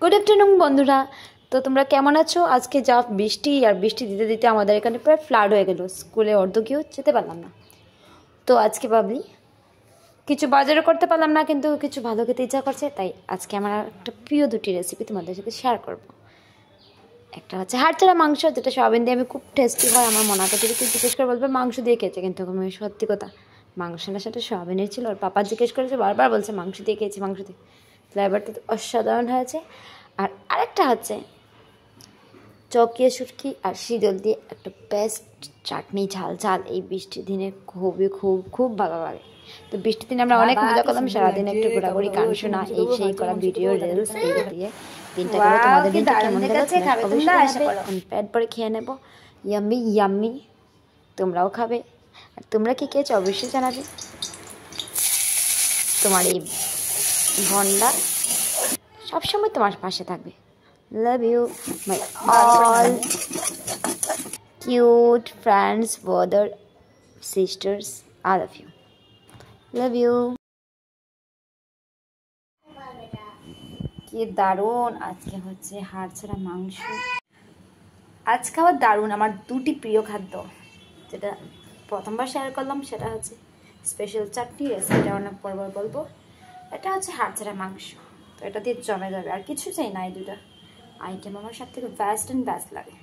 Good afternoon বন্ধুরা। তো তোমরা কেমন আছো? আজকে যা বৃষ্টি আর বৃষ্টি দিতে দিতে আমাদের এখানে প্রায় ফ্লাড হয়ে গেল, স্কুলে অর্ধ কেউ যেতে পারলাম না। তো আজকে ভাবলি কিছু বাজারও করতে পারলাম না, কিন্তু কিছু ভালো খেতে ইচ্ছা করছে, তাই আজকে আমার একটা প্রিয় দুটি রেসিপি তোমাদের সাথে শেয়ার করব। একটা হচ্ছে হাড় মাংস, যেটা সয়াবিন দিয়ে আমি খুব টেস্টি হয়। আমার মনাকে যদি জিজ্ঞেস করে বলবে মাংস দিয়ে খেয়েছে, কিন্তু আমি সত্যি কথা মাংস না, সেটা সয়াবিনের ছিল। আর পাপা জিজ্ঞেস করেছে, বারবার বলছে মাংস দিয়ে খেয়েছি, মাংস দিয়ে। ফ্লেভারটা তো অসাধারণ হয়েছে। আর আরেকটা হচ্ছে চকিয়া শুটকি আর শীতল দিয়ে একটা বেস্ট চাটনি, ঝাল ঝাল। এই বৃষ্টির দিনে খুবই খুব খুব ভালো লাগে। তো বৃষ্টির দিনে আমরা অনেক মজা করলাম, সারাদিন একটু ঘোরাঘুরি, গান শোনা, এই সেই করা, ভিডিও রিলস এই দিয়ে দিনটা গেলে। তোমাদের দিনটা কেমন গেছে আমি পেট ভরে খেয়ে নেবো। ইয়াম্মি ইয়াম্মি, তোমরাও খাবে। আর তোমরা কি খেয়েছো অবশ্যই জানাবে। তোমার এই ভন্ডা সবসময় তোমার পাশে থাকবে। Love you, my all cute friends, brother, sisters. I love you. Love you. কি দারুণ আজকে হচ্ছে হাড় ছাড়া মাংস। আজ খাওয়া দারুণ। আমার দুটি প্রিয় খাদ্য, যেটা প্রথমবার শেয়ার করলাম সেটা হচ্ছে স্পেশাল চাটনি রেসিপিটা অনেক পরবার বলবো। এটা হচ্ছে হাড় ছাড়া মাংস, তো এটা দিয়ে জমে যাবে। আর কিছু চাই না, এই দুটা আইটেম আমার সব থেকে বেস্ট অ্যান্ড বেস্ট লাগে।